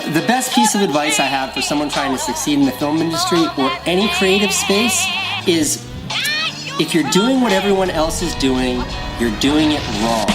The best piece of advice I have for someone trying to succeed in the film industry or any creative space is if you're doing what everyone else is doing, you're doing it wrong.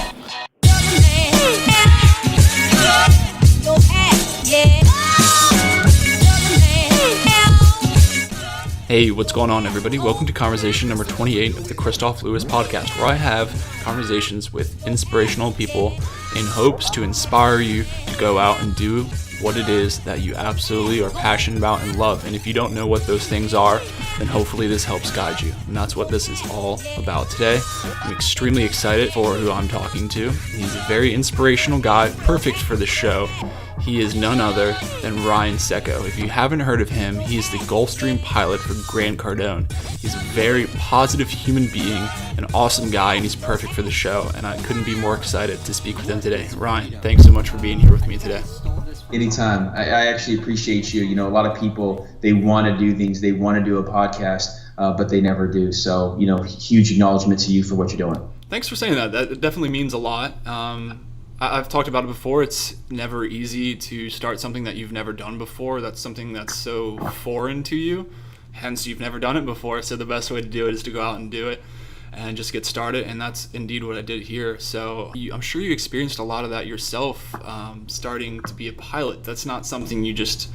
Hey, what's going on, everybody? Welcome to conversation number 28 of the Kristof Lewis podcast, where I have conversations with inspirational people in hopes to inspire you to go out and do what it is that you absolutely are passionate about and love. And if you don't know what those things are, then hopefully this helps guide you. And that's what this is all about today. I'm extremely excited for who I'm talking to. He's a very inspirational guy, perfect for the show. He is none other than Tseko. If you haven't heard of him, he's the Gulfstream pilot for Cardone. He's a very positive human being, an awesome guy, and he's perfect for the show. And I couldn't be more excited to speak with him today. Ryan, thanks so much for being here with me today. Anytime. I actually appreciate you. You know, a lot of people, they want to do things, they want to do a podcast, but they never do. So, you know, huge acknowledgement to you for what you're doing. Thanks for saying that. That definitely means a lot. I've talked about it before. It's never easy to start something that you've never done before. That's something that's so foreign to you. Hence, you've never done it before. So the best way to do it is to go out and do it and just get started. And that's indeed what I did here. So I'm sure you experienced a lot of that yourself, starting to be a pilot. That's not something you just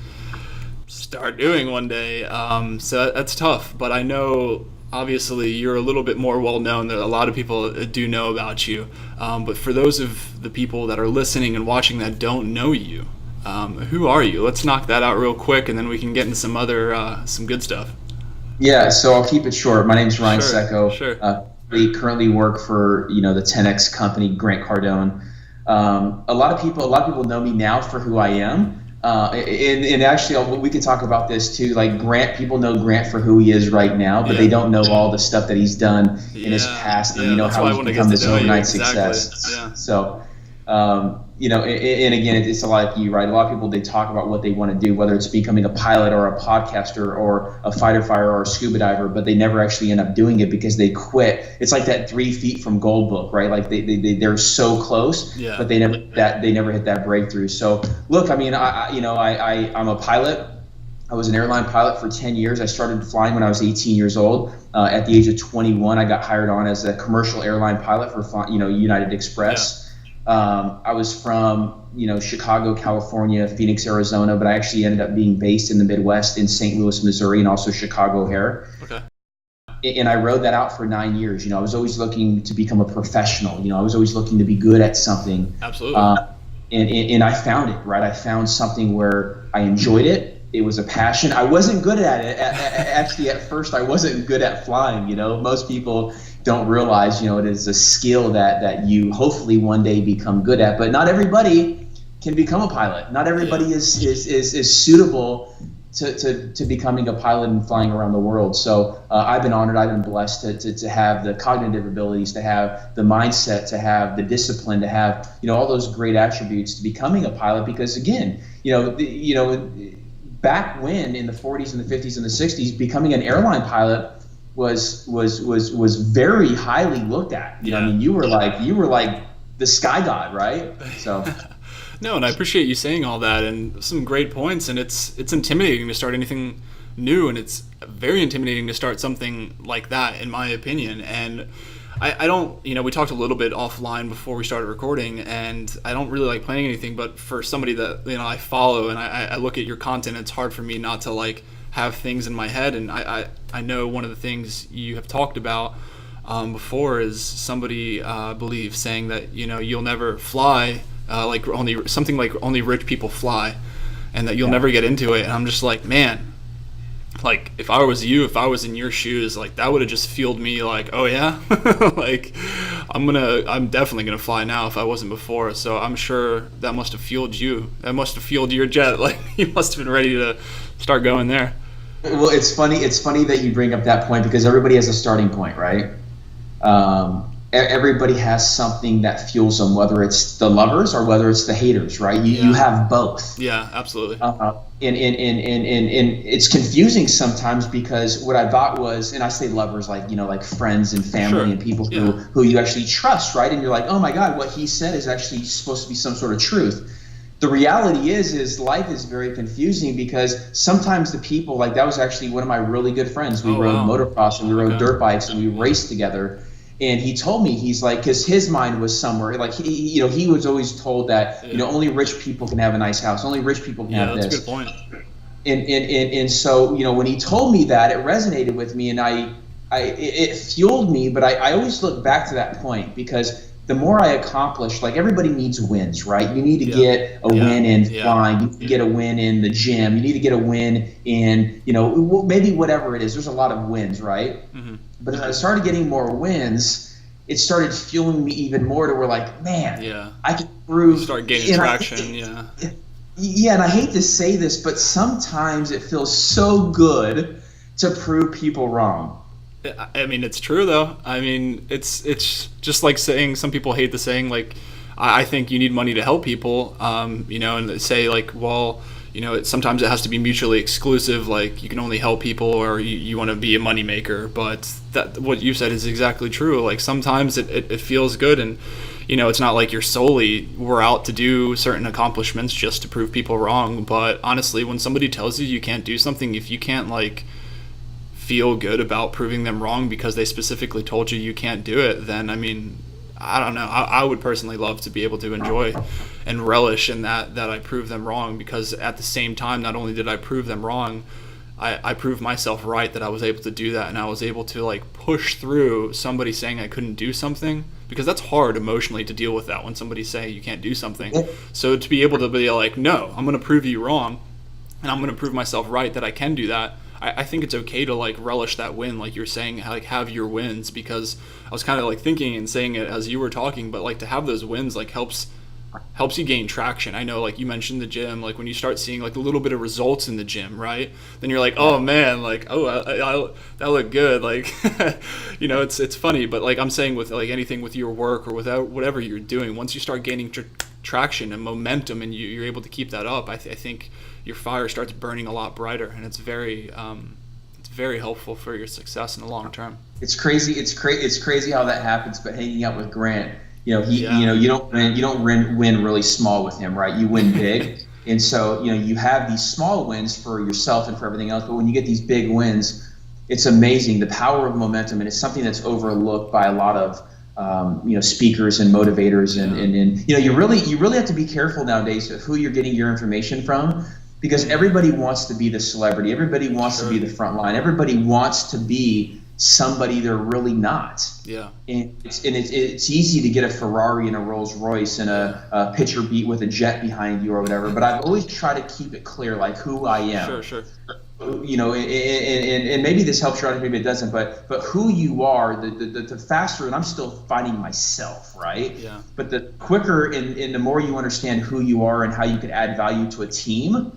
start doing one day. So that's tough. But I know, obviously, you're a little bit more well-known. That a lot of people do know about you. But for those of the people that are listening and watching that don't know you, who are you? Let's knock that out real quick, and then we can get into some other, some good stuff. Yeah, so I'll keep it short. My name's Tseko. Sure. We currently work for, you know, the 10X company, Cardone. A lot of people know me now for who I am. And actually, we could talk about this too. Like Grant, people know Grant for who he is right now, but they don't know all the stuff that he's done in his past, and you know how he's become this overnight success. Yeah. So, you know, and again, it's a lot like you, right? A lot of people, they talk about what they want to do, whether it's becoming a pilot or a podcaster or a fighter or a scuba diver, but they never actually end up doing it because they quit. It's like that 3 feet from gold book, right? Like they're so close, but they never hit that breakthrough. So look, I mean, I'm a pilot. I was an airline pilot for 10 years. I started flying when I was 18 years old. At the age of 21, I got hired on as a commercial airline pilot for, United Express. I was from, Chicago, California, Phoenix, Arizona, but I actually ended up being based in the Midwest in St. Louis, Missouri, and also Chicago O'Hare. Okay. And I rode that out for 9 years. I was always looking to become a professional. I was always looking to be good at something. Absolutely. And I found it, right? I found something where I enjoyed it. It was a passion. I wasn't good at it. Actually, at first, I wasn't good at flying. Most people don't realize, it is a skill that you hopefully one day become good at. But not everybody can become a pilot. Not everybody is suitable to becoming a pilot and flying around the world. So I've been honored. I've been blessed to have the cognitive abilities, to have the mindset, to have the discipline, to have all those great attributes to becoming a pilot. Because again, back when in the 40s and the 50s and the 60s, becoming an airline pilot was very highly looked at. I mean, you were like the sky god, right? So. No, and I appreciate you saying all that and some great points. And it's intimidating to start anything new, and it's very intimidating to start something like that, in my opinion. And I don't, we talked a little bit offline before we started recording, and I don't really like planning anything. But for somebody that I follow and I look at your content, it's hard for me not to have things in my head. And I know one of the things you have talked about before is somebody believes saying that you'll never fly only rich people fly, and that you'll never get into it. And I'm just like, man, if I was you, if I was in your shoes, that would have just fueled me. Oh yeah, I'm definitely gonna fly now if I wasn't before. So I'm sure that must have fueled you. That must have fueled your jet. You must have been ready to start going there. Well, it's funny that you bring up that point, because everybody has a starting point, right? Everybody has something that fuels them, whether it's the lovers or whether it's the haters, right? You have both. Yeah, absolutely. And it's confusing sometimes, because what I thought was, and I say lovers, like friends and family and people who you actually trust, right? And you're like, oh my God, what he said is actually supposed to be some sort of truth. the reality is life is very confusing, because sometimes the people, like that was actually one of my really good friends. We rode motocross and we rode dirt bikes and we raced together. And he told me, he's like, because his mind was somewhere, like he was always told that only rich people can have a nice house, only rich people can have this. That's a good point. And so when he told me that, it resonated with me, and it fueled me. But I always look back to that point, because the more I accomplish, like everybody needs wins, right? You need to get a win in flying, you need to get a win in the gym, you need to get a win in, maybe whatever it is. There's a lot of wins, right? Mm-hmm. But as I started getting more wins, it started fueling me even more to where, like, man, I can prove. Start gaining traction, Yeah, and I hate to say this, but sometimes it feels so good to prove people wrong. I mean, it's true though. I mean, it's just like saying, some people hate the saying, like, I think you need money to help people, and they say, like, well, sometimes it has to be mutually exclusive, like you can only help people, or you want to be a money maker. But that, what you said is exactly true. Like sometimes it feels good, and it's not like we're out to do certain accomplishments just to prove people wrong. But honestly, when somebody tells you can't do something, if you can't like feel good about proving them wrong because they specifically told you can't do it, then I mean, I don't know. I would personally love to be able to enjoy and relish in that I proved them wrong, because at the same time, not only did I prove them wrong, I proved myself right, that I was able to do that, and I was able to like push through somebody saying I couldn't do something, because that's hard emotionally to deal with that when somebody's saying you can't do something. So to be able to be like, no, I'm going to prove you wrong, and I'm going to prove myself right that I can do that. I think it's okay to like relish that win, like you're saying, like have your wins, because I was kind of like thinking and saying it as you were talking, but like to have those wins like helps you gain traction. I know, like you mentioned the gym, like when you start seeing like a little bit of results in the gym, right? Then you're like, oh man, like, I that looked good, like it's funny. But like I'm saying, with like anything with your work or without whatever you're doing, once you start gaining traction and momentum, and you're able to keep that up, I think your fire starts burning a lot brighter, and it's very helpful for your success in the long term. It's crazy. It's crazy how that happens. But hanging out with Grant, you don't win really small with him, right? You win big, and so you have these small wins for yourself and for everything else. But when you get these big wins, it's amazing, the power of momentum, and it's something that's overlooked by a lot of speakers and motivators, and you really have to be careful nowadays of who you're getting your information from, because everybody wants to be the celebrity, everybody wants to be the front line, everybody wants to be somebody they're really not. Yeah. And it's easy to get a Ferrari and a Rolls Royce and a picture beat with a jet behind you or whatever, but I've always tried to keep it clear, like who I am. Sure. And maybe this helps you out, maybe it doesn't, but who you are, the faster, and I'm still finding myself, right? Yeah. But the quicker and the more you understand who you are and how you can add value to a team,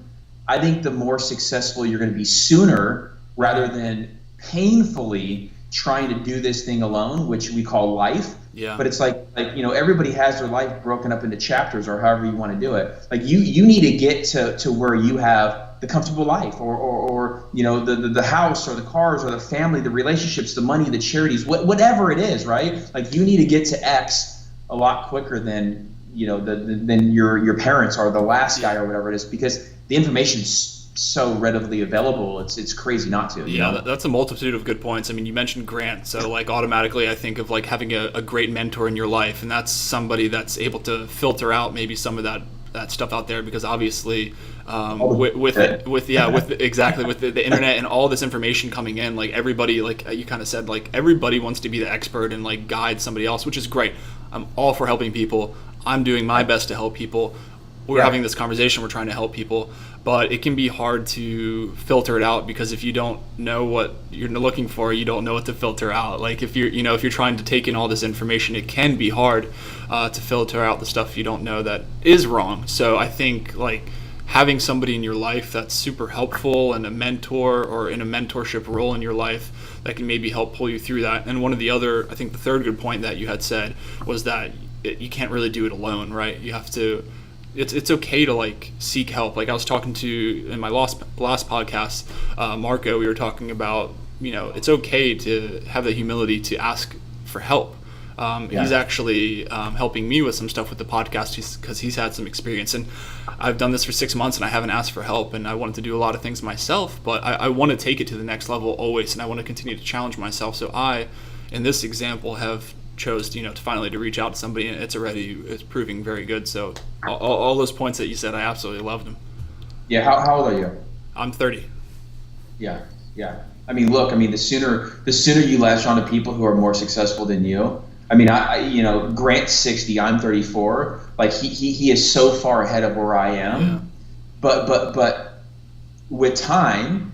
I think the more successful you're going to be sooner, rather than painfully trying to do this thing alone, which we call life. Yeah. But it's like everybody has their life broken up into chapters, or however you want to do it. Like you need to get to where you have the comfortable life, or the house, or the cars, or the family, the relationships, the money, the charities, whatever it is, right? Like you need to get to X a lot quicker than than your parents or the last guy or whatever it is, because the information's so readily available. It's crazy not to. That's a multitude of good points. I mean, you mentioned Grant, so like automatically I think of like having a great mentor in your life, and that's somebody that's able to filter out maybe some of that stuff out there, because obviously with the internet and all this information coming in, like everybody, like you kind of said, like everybody wants to be the expert and like guide somebody else, which is great. I'm all for helping people. I'm doing my best to help people. We're having this conversation, we're trying to help people, but it can be hard to filter it out, because if you don't know what you're looking for, you don't know what to filter out. Like if you're trying to take in all this information, it can be hard to filter out the stuff you don't know that is wrong. So I think like having somebody in your life that's super helpful, and a mentor or in a mentorship role in your life that can maybe help pull you through that. And one of the other, I think the third good point that you had said was that you can't really do it alone, right? You have to. It's okay to like seek help. Like I was talking to in my last podcast, Marco, we were talking about it's okay to have the humility to ask for help. He's actually helping me with some stuff with the podcast because he's had some experience. And I've done this for 6 months and I haven't asked for help. And I wanted to do a lot of things myself, but I want to take it to the next level always. And I want to continue to challenge myself. So I, in this example, have chose to finally to reach out to somebody, and it's proving very good. So all those points that you said, I absolutely loved them. Yeah. How old are you? I'm 30. Yeah. I mean, look. I mean, the sooner you latch on to people who are more successful than you. I mean, Grant's 60. I'm 34. Like he is so far ahead of where I am. Yeah. But with time,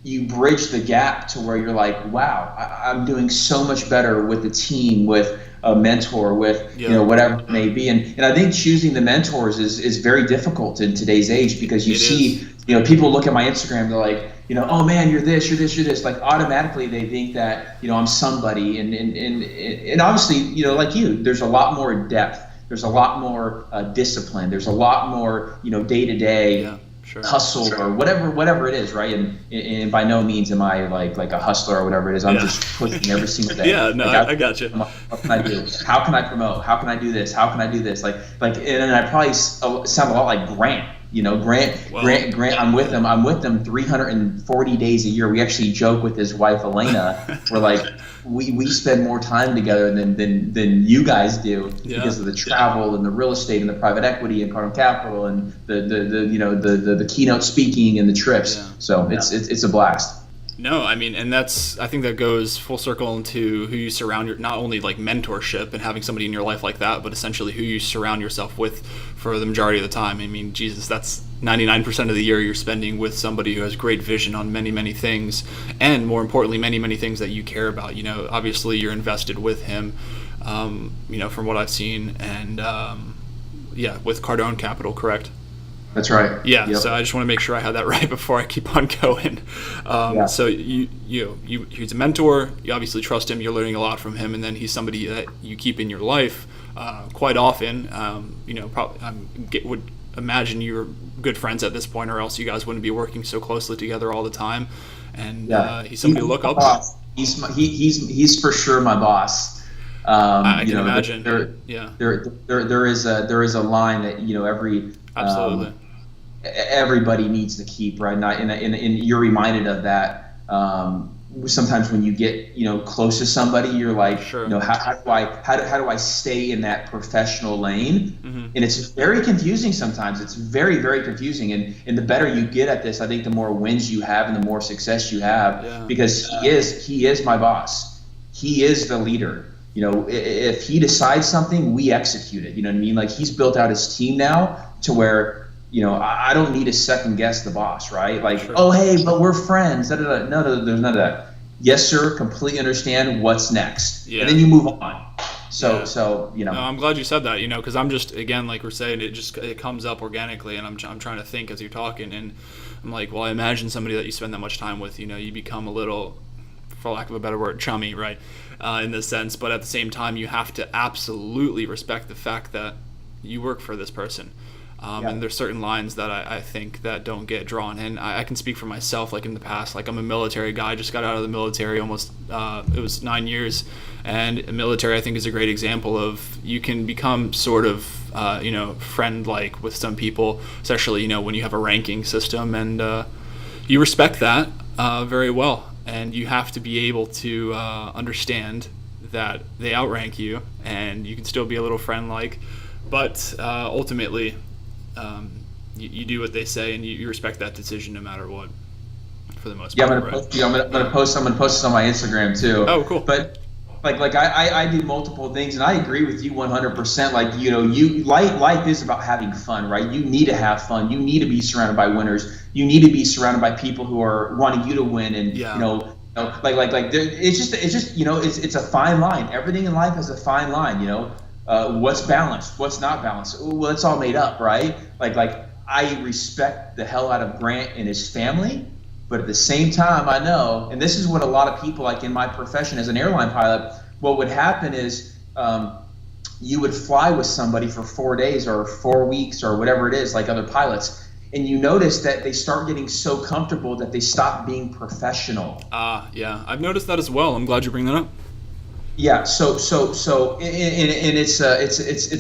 you bridge the gap to where you're like, wow, I'm doing so much better with a team, with a mentor, with whatever it may be. And I think choosing the mentors is very difficult in today's age, because you see people look at my Instagram, they're like, oh man, you're this, you're this, you're this. Like automatically they think that I'm somebody, and obviously like you, there's a lot more depth, there's a lot more discipline, there's a lot more day to day hustle or whatever it is, right? And by no means am I like a hustler or whatever it is. I'm just pushing every single day. I got you. What can I do? How can I promote? How can I do this? How can I do this? Like, and I probably sound a lot like Grant. Grant. I'm with them 340 days a year. We actually joke with his wife Elena. We're like, we spend more time together than you guys do because of the travel and the real estate and the private equity and Cardone Capital and the keynote speaking and the trips. Yeah. So it's a blast. No, I mean, and I think that goes full circle into who you surround not only like mentorship and having somebody in your life like that, but essentially who you surround yourself with for the majority of the time. I mean, Jesus, that's 99% of the year you're spending with somebody who has great vision on many, many things, and more importantly, many, many things that you care about. Obviously you're invested with him, from what I've seen, and with Cardone Capital, correct? That's right. Yeah. Yep. So I just want to make sure I have that right before I keep on going. So he's a mentor. You obviously trust him. You're learning a lot from him, and then he's somebody that you keep in your life quite often. Would imagine you're good friends at this point, or else you guys wouldn't be working so closely together all the time. And he's somebody to look up to. He's for sure my boss. I can imagine. There is a line that every absolutely. Everybody needs to keep, right? And you're reminded of that. Sometimes when you get close to somebody, you're like, sure. How do I stay in that professional lane? Mm-hmm. And it's very confusing sometimes. It's very, very confusing. And the better you get at this, I think the more wins you have and the more success you have, because he is my boss. He is the leader. If he decides something, we execute it. You know what I mean? Like, he's built out his team now to where I don't need to second guess the boss, right? Like, sure. Oh, hey, but we're friends. No, there's none of that. Yes, sir. Completely understand what's next, and then you move on. So No, I'm glad you said that. Because I'm just, again, like we're saying, it comes up organically, and I'm trying to think as you're talking, and I'm like, well, I imagine somebody that you spend that much time with, you become a little, for lack of a better word, chummy, right? In this sense, but at the same time, you have to absolutely respect the fact that you work for this person. And there's certain lines that I think that don't get drawn. And I can speak for myself, like in the past, like I'm a military guy, just got out of the military almost, it was 9 years. And military, I think, is a great example of you can become sort of, friend-like with some people, especially, when you have a ranking system, and you respect that very well. And you have to be able to understand that they outrank you, and you can still be a little friend-like, but ultimately, you do what they say, and you respect that decision no matter what, for the most part. I'm gonna post this on my Instagram too. Oh, cool. But like I do multiple things, and I agree with you 100%. Like, life is about having fun, right? You need to have fun. You need to be surrounded by winners. You need to be surrounded by people who are wanting you to win, and it's a fine line. Everything in life is a fine line. What's balanced, what's not balanced. Well, it's all made up, right? Like I respect the hell out of Grant and his family, but at the same time, I know, and this is what a lot of people, like in my profession as an airline pilot, what would happen is you would fly with somebody for 4 days or 4 weeks or whatever it is, like other pilots, and you notice that they start getting so comfortable that they stop being professional. Yeah, I've noticed that as well. I'm glad you bring that up. Yeah. And it's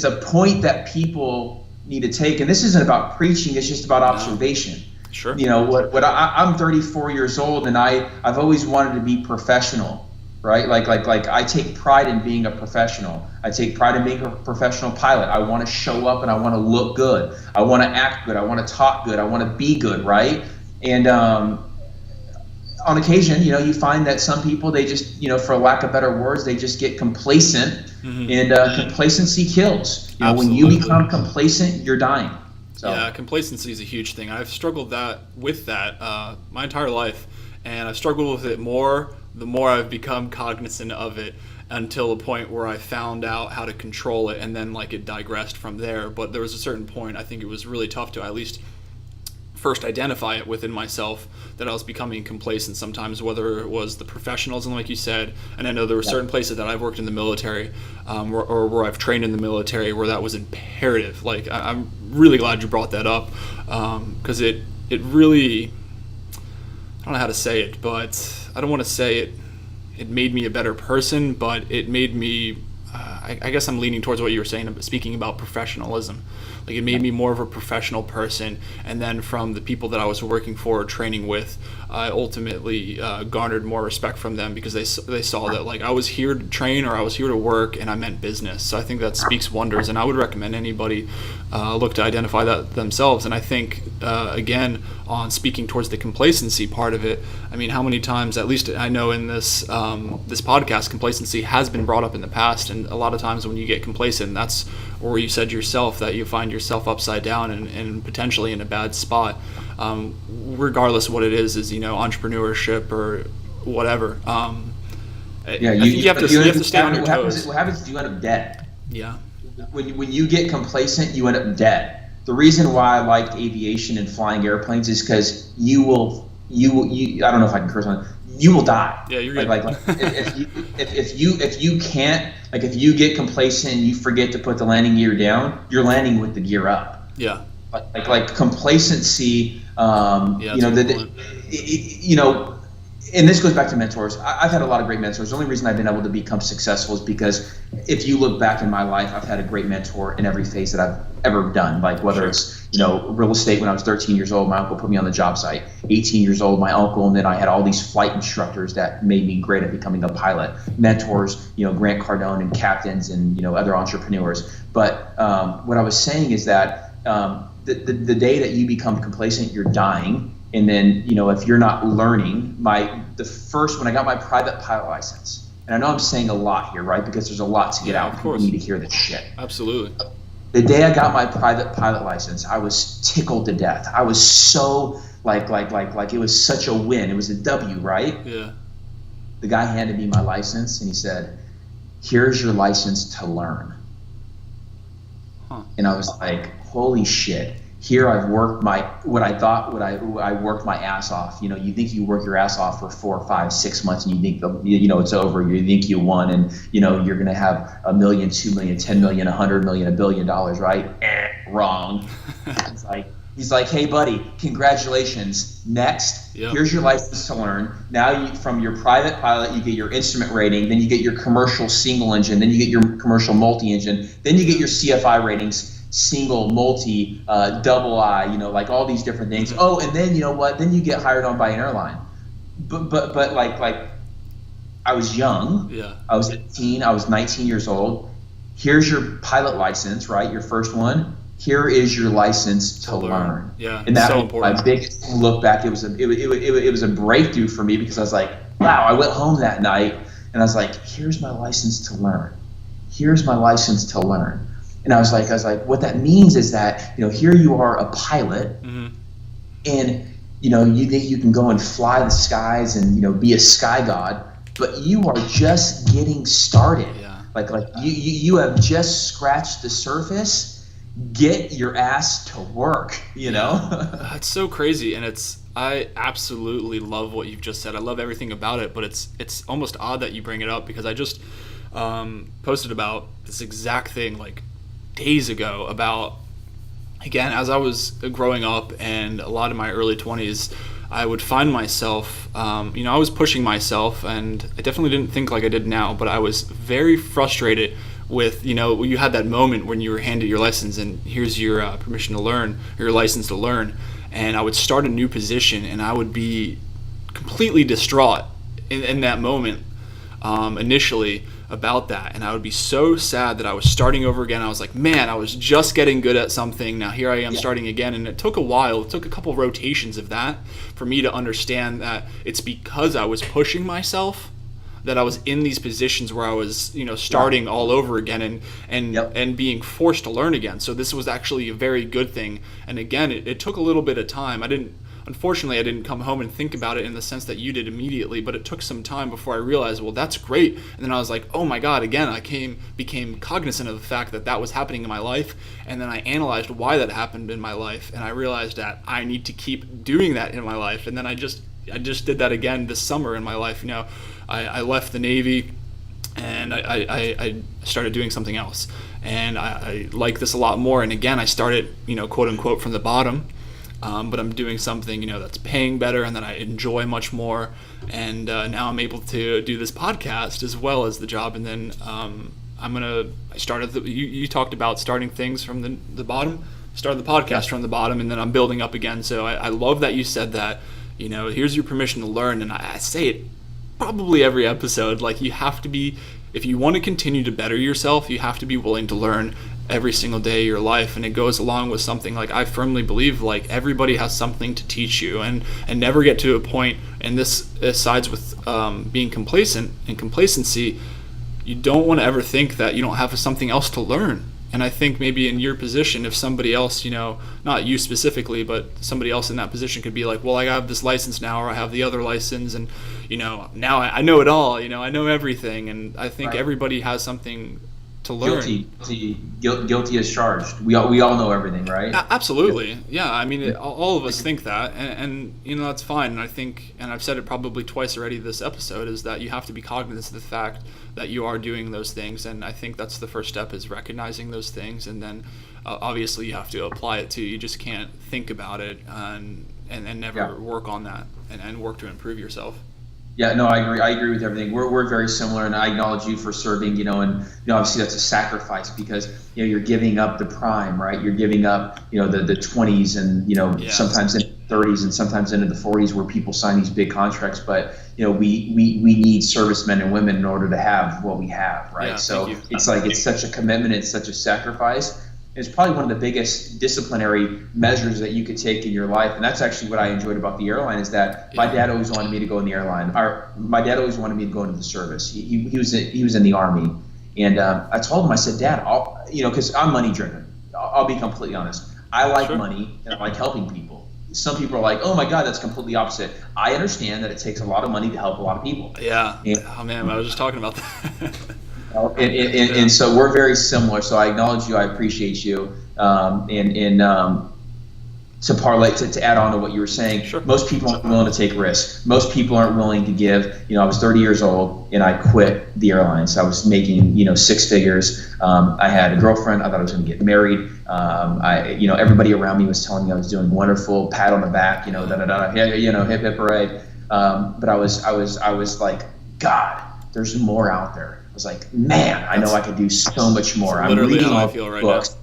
a point that people need to take. And this isn't about preaching. It's just about observation. Sure. I'm 34 years old, and I've always wanted to be professional, right? Like I take pride in being a professional. I take pride in being a professional pilot. I want to show up and I want to look good. I want to act good. I want to talk good. I want to be good, right? And on occasion, you find that some people, they just, for lack of better words, they just get complacent, and complacency kills. When you become complacent, you're dying. So. Yeah, complacency is a huge thing. I've struggled with that my entire life, and I've struggled with it more the more I've become cognizant of it, until a point where I found out how to control it, and then it digressed from there. But there was a certain point, I think it was really tough to at least first identify it within myself, that I was becoming complacent sometimes, whether it was the professionalism, like you said. And I know there were certain places that I've worked in the military, or where I've trained in the military, where that was imperative. I'm really glad you brought that up, because it really, I don't know how to say it, but I don't want to say it made me a better person, but it made me, I guess I'm leaning towards what you were saying, speaking about professionalism. It made me more of a professional person, and then from the people that I was working for or training with, I ultimately garnered more respect from them, because they saw that I was here to train, or I was here to work, and I meant business. So I think that speaks wonders, and I would recommend anybody look to identify that themselves. And I think again, on speaking towards the complacency part of it, I mean, how many times, at least I know in this podcast, complacency has been brought up in the past, and a lot of times when you get complacent, that's where you said yourself that you find yourself upside down and potentially in a bad spot, regardless of what it is entrepreneurship or whatever. You have to stay on your toes. What happens is you end up dead. Yeah. When you get complacent, you end up dead. The reason why I liked aviation and flying airplanes is because you I don't know if I can curse on it. You will die. Yeah, you're good. If you can't, if you get complacent and you forget to put the landing gear down, you're landing with the gear up. Yeah. Complacency. And this goes back to mentors. I've had a lot of great mentors. The only reason I've been able to become successful is because if you look back in my life, I've had a great mentor in every phase that I've ever done. Whether it's, real estate, when I was 13 years old, my uncle put me on the job site. 18 years old, my uncle, and then I had all these flight instructors that made me great at becoming a pilot. Mentors, Grant Cardone, and captains, and, other entrepreneurs. But what I was saying is that the day that you become complacent, you're dying. And then, if you're not learning, when I got my private pilot license, and I know I'm saying a lot here, right? Because there's a lot to get out. People need to hear this shit. Absolutely. The day I got my private pilot license, I was tickled to death. I was so like it was such a win. It was a W, right? Yeah. The guy handed me my license and he said, "Here's your license to learn." Huh. And I was like, holy shit. Here I've worked I worked my ass off. You think you work your ass off for 4, 5, 6 months, and you think it's over. You think you won, and you're gonna have $1 million, $2 million, $10 million, $100 million, $1 billion, right? Wrong. He's like, hey buddy, congratulations. Next, here's your license to learn. Now from your private pilot, you get your instrument rating, then you get your commercial single engine, then you get your commercial multi-engine, then you get your CFI ratings. Single, multi, double I, all these different things. Oh, and then then you get hired on by an airline. But I was young. Yeah. I was 18. I was 19 years old. Here's your pilot license, right? Your first one. Here is your license to learn. Yeah. And that so was important. my biggest look back. It was a breakthrough for me, because I was like, wow. I went home that night and I was like, here's my license to learn. Here's my license to learn. And I was like, what that means is that, here you are, a pilot, and, you think you can go and fly the skies and, be a sky god, but you are just getting started. Yeah. You have just scratched the surface. Get your ass to work, That's so crazy. And I absolutely love what you've just said. I love everything about it, but it's almost odd that you bring it up, because I just posted about this exact thing, days ago, about, again, as I was growing up and a lot of my early 20s, I would find myself, I was pushing myself, and I definitely didn't think like I did now, but I was very frustrated with, you had that moment when you were handed your license and here's your permission to learn, or your license to learn, and I would start a new position and I would be completely distraught in that moment initially about that, and I would be so sad that I was starting over again. I was like, man, I was just getting good at something, now here I am starting again. And it took a while, it took a couple rotations of that for me to understand that it's because I was pushing myself that I was in these positions where I was, starting all over again and being forced to learn again. So this was actually a very good thing. And again, it took a little bit of time. Unfortunately, I didn't come home and think about it in the sense that you did immediately, but it took some time before I realized, well, that's great. And then I was like, oh my God, again, I became cognizant of the fact that was happening in my life. And then I analyzed why that happened in my life. And I realized that I need to keep doing that in my life. And then I just did that again this summer in my life. I left the Navy and I started doing something else. And I like this a lot more. And again, I started, quote unquote, from the bottom. But I'm doing something, that's paying better and that I enjoy much more. And now I'm able to do this podcast as well as the job. And then I started, you talked about starting things from the bottom, started the podcast from the bottom, and then I'm building up again. So I love that you said that, here's your permission to learn. And I say it probably every episode, like you have to be, if you want to continue to better yourself, you have to be willing to learn every single day of your life. And it goes along with something like I firmly believe like everybody has something to teach you, and never get to a point, and this sides with being complacent and complacency. You don't want to ever think that you don't have something else to learn. And I think maybe in your position, if somebody else, not you specifically, but somebody else in that position could be like, well, I have this license now, or I have the other license, and now I know it all, I know everything. And I think everybody has something to learn. Guilty as charged. We all know everything, right? Absolutely. Yeah. I mean, all of us think that, and that's fine. And I think, and I've said it probably twice already this episode, is that you have to be cognizant of the fact that you are doing those things. And I think that's the first step, is recognizing those things. And then obviously you have to apply it too. You just can't think about it and never work on that and work to improve yourself. Yeah, no, I agree. I agree with everything. We're very similar, and I acknowledge you for serving. And obviously that's a sacrifice, because you're giving up the prime, right? You're giving up the 20s and sometimes in the 30s and sometimes into the 40s, where people sign these big contracts. But we need servicemen and women in order to have what we have, right? Yeah, so it's like it's such a commitment, it's such a sacrifice. It's probably one of the biggest disciplinary measures that you could take in your life. And that's actually what I enjoyed about the airline, is that my dad always wanted me to go in the airline. My dad always wanted me to go into the service. He was in the Army. And I told him, I said, Dad, because I'm money driven. I'll be completely honest. I like money and I like helping people. Some people are like, oh my God, that's completely opposite. I understand that it takes a lot of money to help a lot of people. Yeah. Oh man, I was just talking about that. And so we're very similar. So I acknowledge you. I appreciate you. To parlay, to add on to what you were saying, sure. Most people aren't willing to take risks. Most people aren't willing to give. I was 30 years old and I quit the airlines. I was making, 6 figures. I had a girlfriend. I thought I was going to get married. Everybody around me was telling me I was doing wonderful, pat on the back, hip hip hooray. But I was like, God, there's more out there. I was like, man, I know I could do so much more. I'm reading all the books.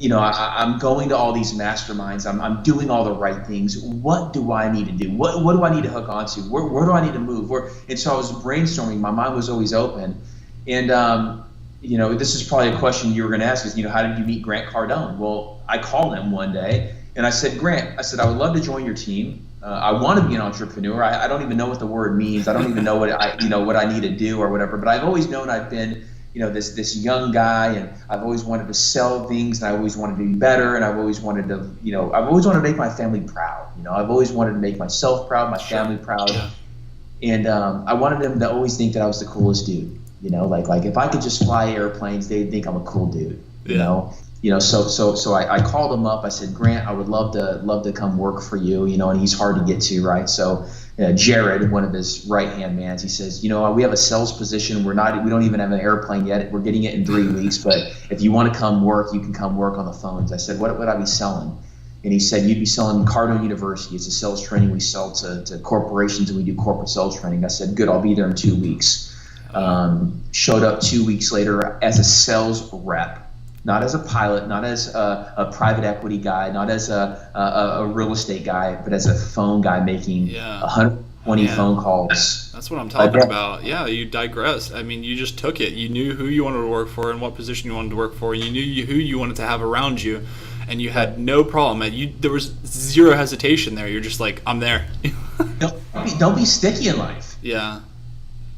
I'm going to all these masterminds. I'm doing all the right things. What do I need to do? What do I need to hook onto? Where do I need to move? And so I was brainstorming. My mind was always open. And, this is probably a question you were going to ask is, how did you meet Grant Cardone? Well, I called him one day and I said, Grant, I would love to join your team. I want to be an entrepreneur. I don't even know what the word means. I don't even know what I need to do or whatever. But I've always known I've been, this young guy, and I've always wanted to sell things, and I always wanted to be better, and I've always wanted to, make my family proud. I've always wanted to make myself proud, my family proud, and I wanted them to always think that I was the coolest dude. Like if I could just fly airplanes, they'd think I'm a cool dude. So I called him up. I said, Grant, I would love to come work for you, and he's hard to get to, right? So Jared, one of his right-hand mans, he says, we have a sales position. We don't even have an airplane yet. We're getting it in 3 weeks, but if you want to come work, you can come work on the phones. I said, what would I be selling? And he said, you'd be selling Cardone University. It's a sales training we sell to corporations, and we do corporate sales training. I said, good, I'll be there in 2 weeks. Showed up 2 weeks later as a sales rep, not as a pilot, not as a private equity guy, not as a real estate guy, but as a phone guy making 120 phone calls. That's what I'm talking about. Yeah, you digressed. I mean, you just took it. You knew who you wanted to work for and what position you wanted to work for. You knew who you wanted to have around you, and you had no problem. There was zero hesitation there. You're just like, I'm there. Don't be sticky in life. Yeah.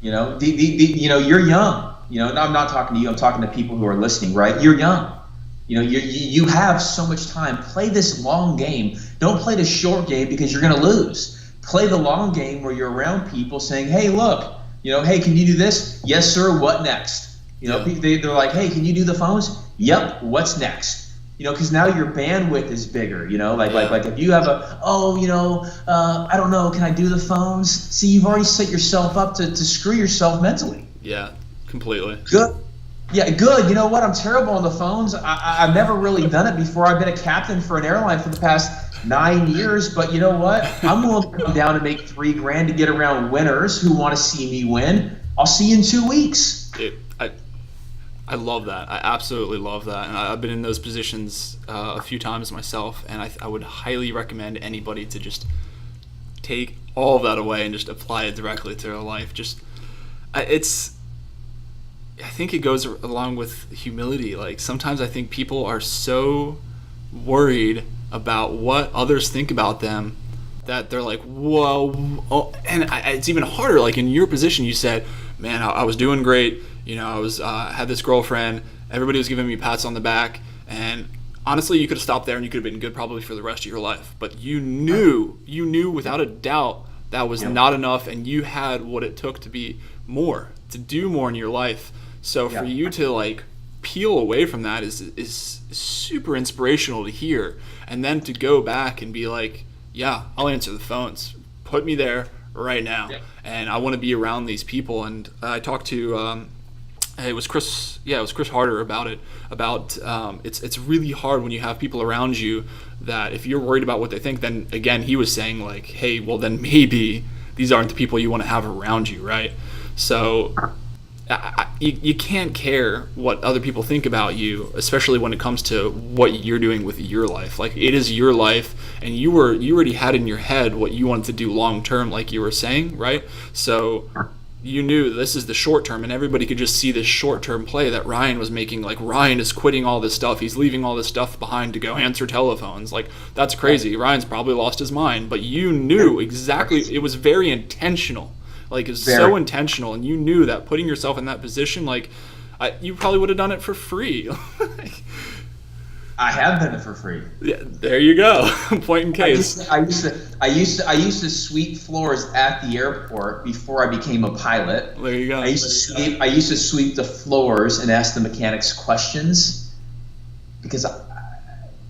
You know, you're young. You know, I'm not talking to you. I'm talking to people who are listening, right? You're young. You know, you have so much time. Play this long game. Don't play the short game because you're going to lose. Play the long game where you're around people saying, hey, look, you know, hey, can you do this? Yes, sir. What next? You know, they're like, hey, can you do the phones? Yep. What's next? You know, because now your bandwidth is bigger, you know, like if you have I don't know, can I do the phones? See, you've already set yourself up to screw yourself mentally. Yeah, completely. Good. Yeah, good. You know what? I'm terrible on the phones. I've never really done it before. I've been a captain for an airline for the past 9 years, but you know what? I'm willing to come down and make $3,000 to get around winners who want to see me win. I'll see you in 2 weeks. I love that. I absolutely love that. And I've been in those positions a few times myself, and I would highly recommend anybody to just take all of that away and just apply it directly to their life. I think it goes along with humility. Like, sometimes I think people are so worried about what others think about them that they're like, whoa. And it's even harder. Like, in your position, you said, man, I was doing great. You know, I was had this girlfriend. Everybody was giving me pats on the back, and honestly, you could have stopped there and you could have been good probably for the rest of your life. But you knew without a doubt that was not enough, and you had what it took to be more, to do more in your life. So for you to like peel away from that is super inspirational to hear, and then to go back and be like, yeah, I'll answer the phones. Put me there right now, and I want to be around these people. And I talked to. It was Chris Harder about it. It's really hard when you have people around you that if you're worried about what they think, then again he was saying like, hey, well then maybe these aren't the people you want to have around you, right? So you can't care what other people think about you, especially when it comes to what you're doing with your life. Like, it is your life, and you already had in your head what you wanted to do long term, like you were saying, right? So you knew this is the short term, and everybody could just see this short term play that Ryan was making. Like, Ryan is quitting all this stuff. He's leaving all this stuff behind to go answer telephones. Like, that's crazy. Ryan's probably lost his mind, but you knew exactly. It was very intentional. Like, it's so intentional, and you knew that putting yourself in that position, like, you probably would have done it for free. I have done it for free. Yeah, there you go. Point in case. I used to sweep floors at the airport before I became a pilot. There you go. I used to sweep the floors and ask the mechanics questions because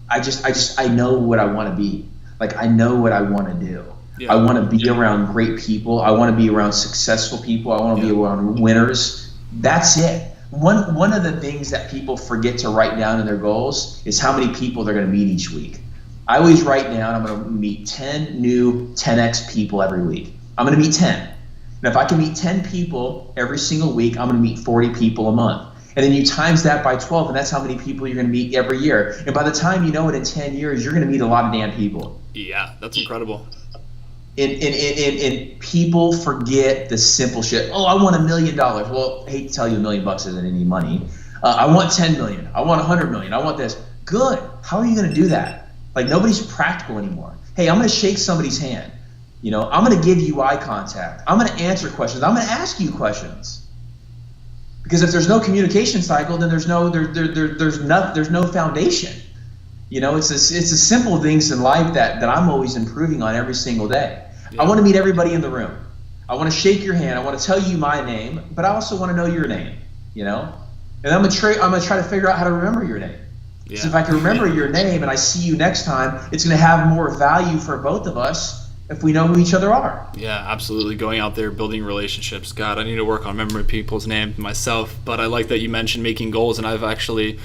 I know what I want to be. Like, I know what I want to do. Yeah. I want to be around great people. I want to be around successful people. I want to be around winners. That's it. One of the things that people forget to write down in their goals is how many people they're going to meet each week. I always write down, I'm going to meet 10 new 10X people every week. I'm going to meet 10. And if I can meet 10 people every single week, I'm going to meet 40 people a month. And then you times that by 12, and that's how many people you're going to meet every year. And by the time you know it, in 10 years, you're going to meet a lot of damn people. Yeah, that's incredible. And people forget the simple shit. Oh, I want $1 million. Well, I hate to tell you $1 million isn't any money. I want 10 million. I want 100 million. I want this. Good. How are you going to do that? Like, nobody's practical anymore. Hey, I'm going to shake somebody's hand. You know, I'm going to give you eye contact. I'm going to answer questions. I'm going to ask you questions. Because if there's no communication cycle, then there's no foundation. You know, it's the simple things in life that I'm always improving on every single day. Yeah. I want to meet everybody in the room. I want to shake your hand. I want to tell you my name, but I also want to know your name. You know, and I'm gonna try to figure out how to remember your name. Yeah. So if I can remember your name and I see you next time, it's gonna have more value for both of us if we know who each other are. Yeah, absolutely. Going out there, building relationships. God, I need to work on remembering people's names myself. But I like that you mentioned making goals, and I've actually,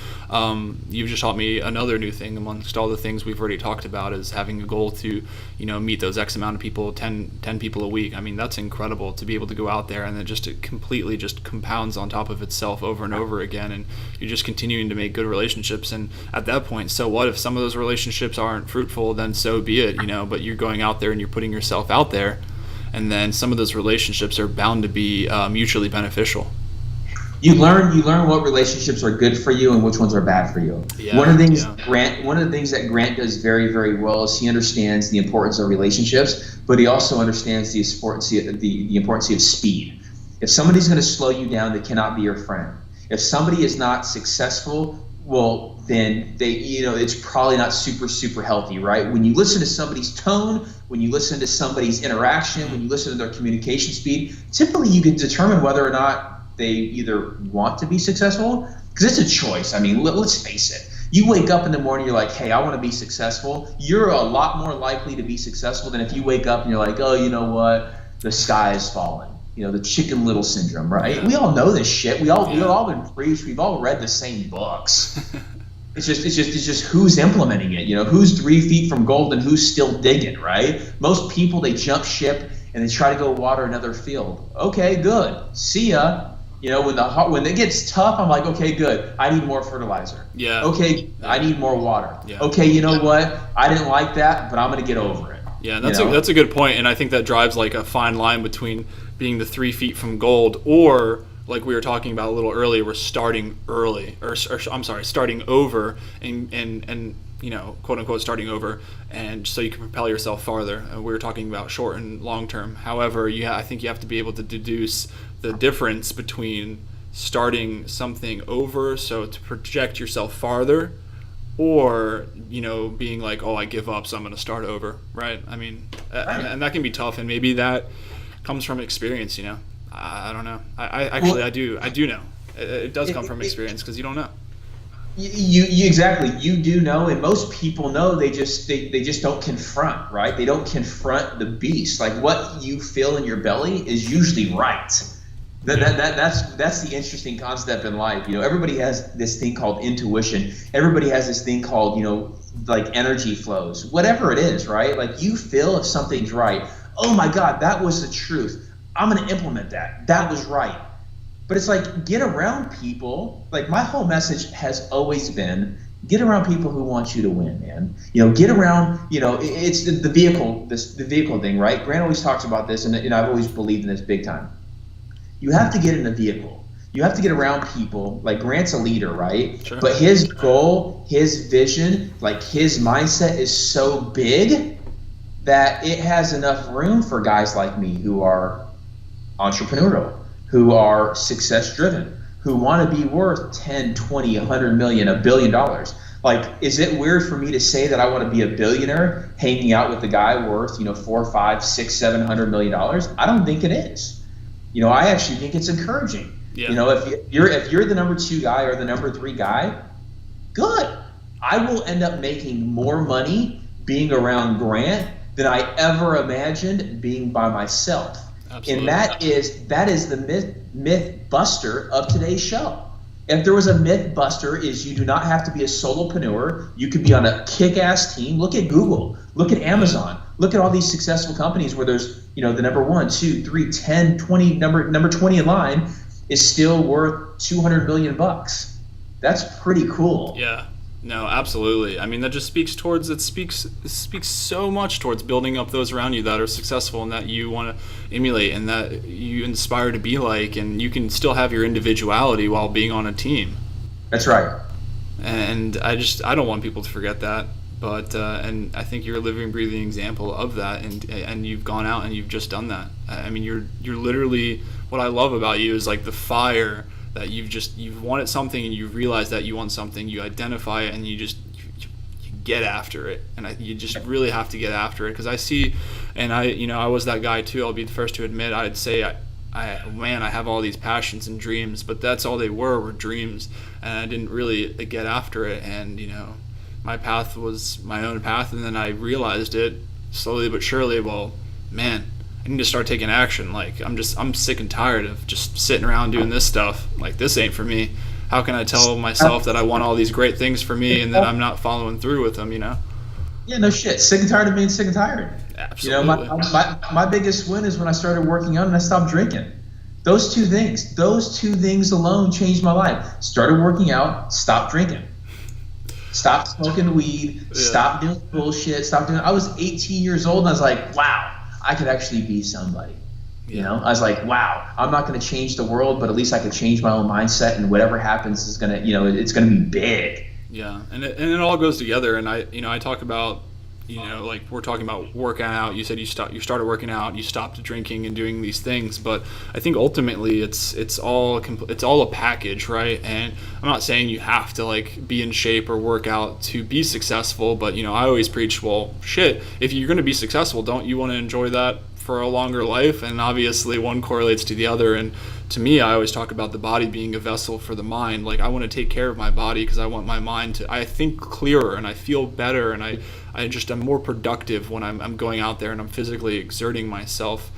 you've just taught me another new thing amongst all the things we've already talked about is having a goal to, meet those X amount of people, 10 people a week. I mean, that's incredible to be able to go out there and then it completely just compounds on top of itself over and over again. And you're just continuing to make good relationships. And at that point, so what if some of those relationships aren't fruitful, then so be it, but you're going out there and you're putting yourself out there, and then some of those relationships are bound to be mutually beneficial. You learn what relationships are good for you and which ones are bad for you. Yeah, one of the things that Grant does very, very well is he understands the importance of relationships, but he also understands the importance of speed. If somebody's going to slow you down, they cannot be your friend. If somebody is not successful, well, then it's probably not super, super healthy, right? When you listen to somebody's tone, when you listen to somebody's interaction, when you listen to their communication speed, typically you can determine whether or not they either want to be successful, because it's a choice. I mean, let's face it. You wake up in the morning, you're like, hey, I want to be successful. You're a lot more likely to be successful than if you wake up and you're like, oh, you know what? The sky is falling. The Chicken Little syndrome, right? Yeah. We all know this shit. We've all been preached. We've all read the same books. It's just who's implementing it. Who's 3 feet from gold and who's still digging, right? Most people, they jump ship and they try to go water another field. Okay, good. See ya. When it gets tough, I'm like, okay, good. I need more fertilizer. Yeah. Okay, I need more water. Yeah. Okay, you know what? I didn't like that, but I'm gonna get over it. Yeah, that's a good point, and I think that drives like a fine line between being the 3 feet from gold, or like we were talking about a little earlier, we're starting early, or starting over, and quote unquote starting over, and so you can propel yourself farther. We were talking about short and long term. However, I think you have to be able to deduce the difference between starting something over, so to project yourself farther, or being like, oh, I give up, so I'm going to start over, right? I mean, and that can be tough, and maybe that comes from experience. I don't know. I do know. It does come from experience, because you don't know. You exactly, you do know, and most people know. They just don't confront, right? They don't confront the beast. Like, what you feel in your belly is usually right. That's the interesting concept in life. Everybody has this thing called intuition. Everybody has this thing called, like energy flows, whatever it is, right? Like, you feel if something's right. Oh my God, that was the truth. I'm going to implement that. That was right. But it's like, get around people. Like, my whole message has always been, get around people who want you to win, man. Get around, it's the vehicle thing, right? Grant always talks about this, and I've always believed in this big time. You have to get in a vehicle. You have to get around people. Like, Grant's a leader, right? Sure. But his goal, his vision, like his mindset is so big that it has enough room for guys like me who are entrepreneurial, who are success driven, who want to be worth 10, 20, 100 million, $1 billion. Like, is it weird for me to say that I want to be a billionaire hanging out with a guy worth, 4, 5, 6, 700 million dollars? I don't think it is. I actually think it's encouraging. Yeah. If you're the number 2 guy or the number 3 guy, good. I will end up making more money being around Grant than I ever imagined being by myself. Absolutely. And that is the myth buster of today's show. If there was a myth buster, is you do not have to be a solopreneur. You could be on a kick-ass team. Look at Google. Look at Amazon. Look at all these successful companies where there's, the number 1, 2, 3, 10, 20, number 20 in line is still worth $200 million. That's pretty cool. Yeah. No, absolutely. I mean, that just speaks so much towards building up those around you that are successful and that you want to emulate and that you inspire to be like, and you can still have your individuality while being on a team. That's right. And I don't want people to forget that. But and I think you're a living, breathing example of that, and you've gone out and you've just done that. I mean, you're literally, what I love about you is like the fire that you've wanted something and you realize that you want something, you identify it, and you get after it, and you just really have to get after it. Because I see, and I was that guy too. I'll be the first to admit. I'd say I have all these passions and dreams, but that's all they were dreams, and I didn't really get after it. And my path was my own path, and then I realized it slowly but surely, well, man, I need to start taking action. Like, I'm sick and tired of just sitting around doing this stuff. Like, this ain't for me. How can I tell myself that I want all these great things for me and then I'm not following through with them, Yeah, no shit. Sick and tired of being sick and tired. Absolutely. My biggest win is when I started working out and I stopped drinking. Those two things alone changed my life. Started working out, stopped drinking. Stop smoking weed, stop doing bullshit, I was 18 years old and I was like, wow, I could actually be somebody. I was like, wow, I'm not going to change the world, but at least I could change my own mindset, and whatever happens is going to, it's going to be big. Yeah. And it all goes together. And I talk about, like we're talking about working out. You said you started working out, you stopped drinking and doing these things, but I think ultimately it's all a package, right? And I'm not saying you have to like be in shape or work out to be successful, but I always preach, well, shit, if you're going to be successful, don't you want to enjoy that for a longer life? And obviously one correlates to the other. And to me, I always talk about the body being a vessel for the mind. Like, I want to take care of my body because I want my mind to, I think clearer and I feel better, and I just am more productive when I'm going out there and I'm physically exerting myself.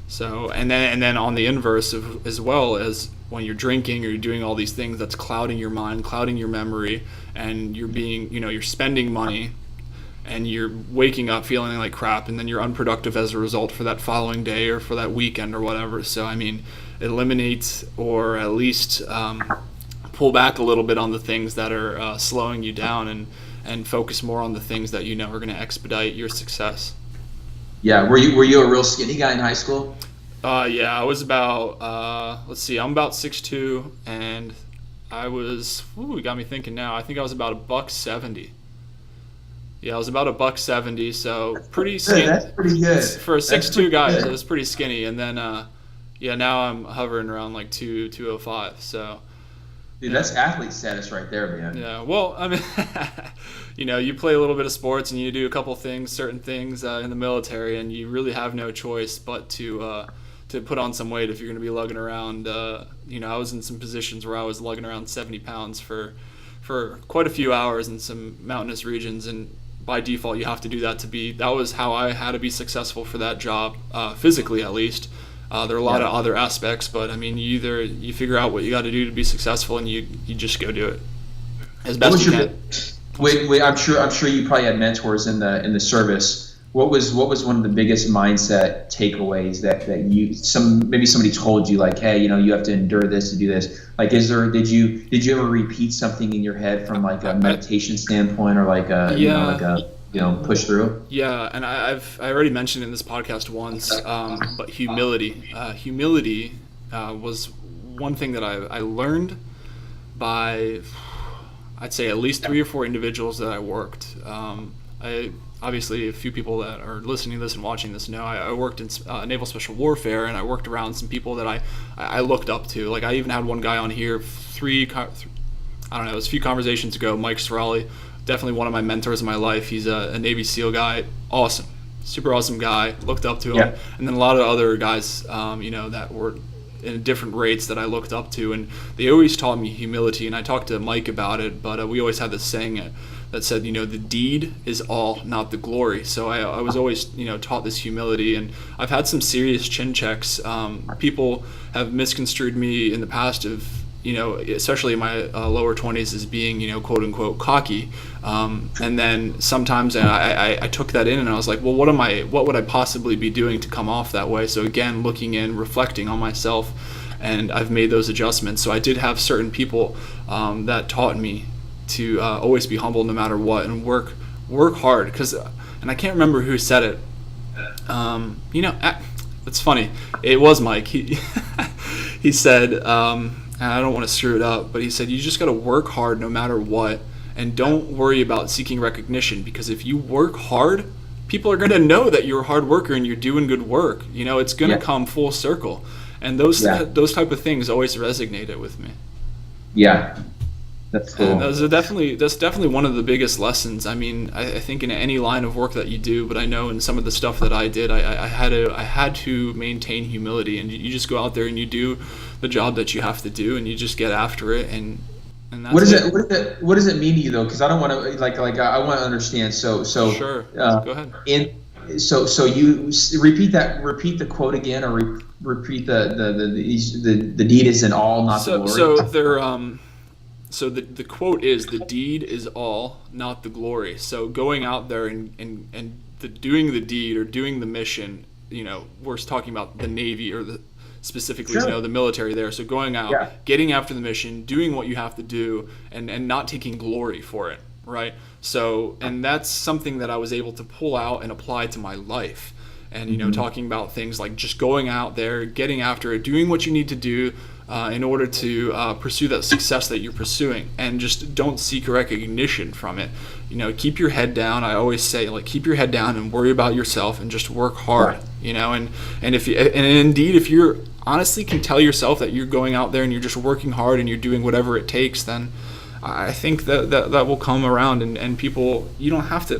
So, and then on the inverse of, as well as when you're drinking or you're doing all these things, that's clouding your mind, clouding your memory, and you're being, you're spending money and you're waking up feeling like crap, and then you're unproductive as a result for that following day or for that weekend or whatever. So, I mean, eliminate or at least pull back a little bit on the things that are slowing you down, and focus more on the things that are going to expedite your success. Yeah. Were you a real skinny guy in high school? Yeah, I was about, I'm about 6'2", and I was, you got me thinking now, I think I was about $170. Yeah, I was about $170, so pretty skinny. That's pretty good. For a 6'2" guy, it was pretty skinny. And then, now I'm hovering around like 205, so. Dude, that's athlete status right there, man. Yeah, well, I mean, you play a little bit of sports and you do a couple things, certain things in the military, and you really have no choice but to put on some weight if you're going to be lugging around. I was in some positions where I was lugging around 70 pounds for quite a few hours in some mountainous regions, and by default you have to do that that was how I had to be successful for that job, physically at least. There are a lot of other aspects, but I mean, you figure out what you got to do to be successful, and you just go do it as best you can. Wait, I'm sure you probably had mentors in the service. What was one of the biggest mindset takeaways that maybe somebody told you, like, hey, you have to endure this to do this? Like, did you ever repeat something in your head from like a meditation standpoint, or like a push through? Yeah, and I already mentioned in this podcast once, but humility was one thing that I learned by, I'd say, at least 3 or 4 individuals that I worked. Obviously, a few people that are listening to this and watching this know I worked in naval special warfare, and I worked around some people that I looked up to. Like, I even had one guy on here it was a few conversations ago, Mike Sorelli, definitely one of my mentors in my life. He's a Navy SEAL guy, awesome, super awesome guy, looked up to him. Yeah. And then a lot of other guys, that were in different rates that I looked up to, and they always taught me humility. And I talked to Mike about it, but we always had this saying that said, the deed is all, not the glory. So I was always, taught this humility, and I've had some serious chin checks. People have misconstrued me in the past of, especially in my lower 20s, as being, quote unquote cocky. And then sometimes I took that in and I was like, well, what would I possibly be doing to come off that way? So again, looking in, reflecting on myself, and I've made those adjustments. So I did have certain people that taught me to always be humble no matter what, and work hard. And I can't remember who said it. It's funny. It was Mike. He said, and I don't want to screw it up, but he said, you just got to work hard no matter what, and don't worry about seeking recognition, because if you work hard, people are going to know that you're a hard worker and you're doing good work. It's going to come full circle. And those type of things always resonated with me. Yeah. That's cool. And that's definitely one of the biggest lessons. I mean, I think in any line of work that you do, but I know in some of the stuff that I did, I had to maintain humility, and you just go out there and you do the job that you have to do, and you just get after it, and that's what does it mean to you though? Because I don't want to I want to understand. So sure. Go ahead. So you repeat the quote again, or repeat the deed is in all, not the glory. So the quote is, the deed is all, not the glory. So going out there and doing the deed or doing the mission, we're talking about the Navy or specifically, Sure. the military there. So going out, getting after the mission, doing what you have to do, and not taking glory for it, right? So, and that's something that I was able to pull out and apply to my life. And, talking about things like just going out there, getting after it, doing what you need to do in order to pursue that success that you're pursuing, and just don't seek recognition from it. Keep your head down. I always say, keep your head down and worry about yourself and just work hard, and if you're honestly can tell yourself that you're going out there and you're just working hard and you're doing whatever it takes, then I think that will come around, and people, you don't have to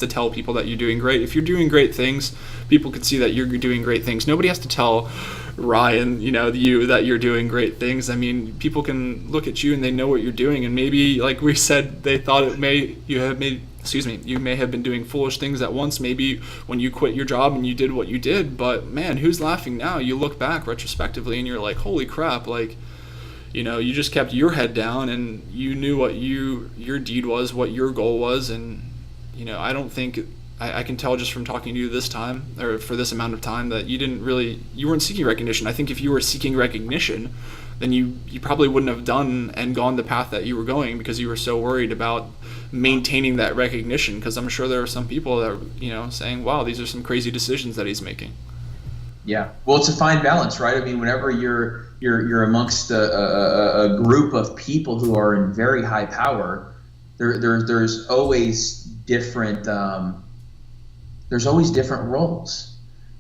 tell people that you're doing great. If you're doing great things, people can see that you're doing great things. Nobody has to tell Ryan, you that you're doing great things. I mean, people can look at you and they know what you're doing, and maybe, like we said, they thought you may have been doing foolish things at once, maybe when you quit your job and you did what you did, but man, who's laughing now? You look back retrospectively and you're like, holy crap, you just kept your head down and you knew what your deed was, what your goal was. And, I don't think I can tell just from talking to you this time, or for this amount of time, that you weren't seeking recognition. I think if you were seeking recognition, then you probably wouldn't have done and gone the path that you were going, because you were so worried about maintaining that recognition. Because I'm sure there are some people that are, saying, wow, these are some crazy decisions that he's making. Yeah. Well, it's a fine balance, right? I mean, whenever you're amongst a group of people who are in very high power, there's always different roles.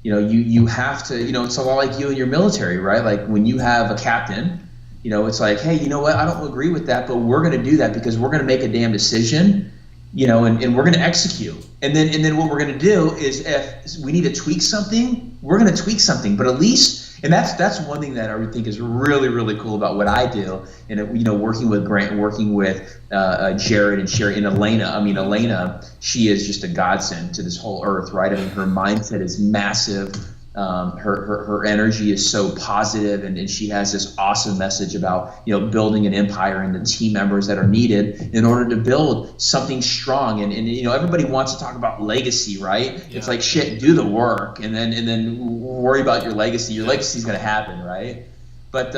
You have to, it's a lot like you in your military, right? Like when you have a captain, it's like, hey, you know what? I don't agree with that, but we're going to do that because we're going to make a damn decision, and we're going to execute. And then what we're going to do is, if we need to tweak something, we're going to tweak something. But at least, and that's one thing that I think is really, really cool about what I do. And working with Grant, working with Jared and Sharon and Elena. I mean, Elena, she is just a godsend to this whole earth, right? I mean, her mindset is massive. Her energy is so positive, and she has this awesome message about building an empire and the team members that are needed in order to build something strong. And everybody wants to talk about legacy, right? Yeah. It's like, shit, do the work and then worry about your legacy. Your legacy is going to happen, right? But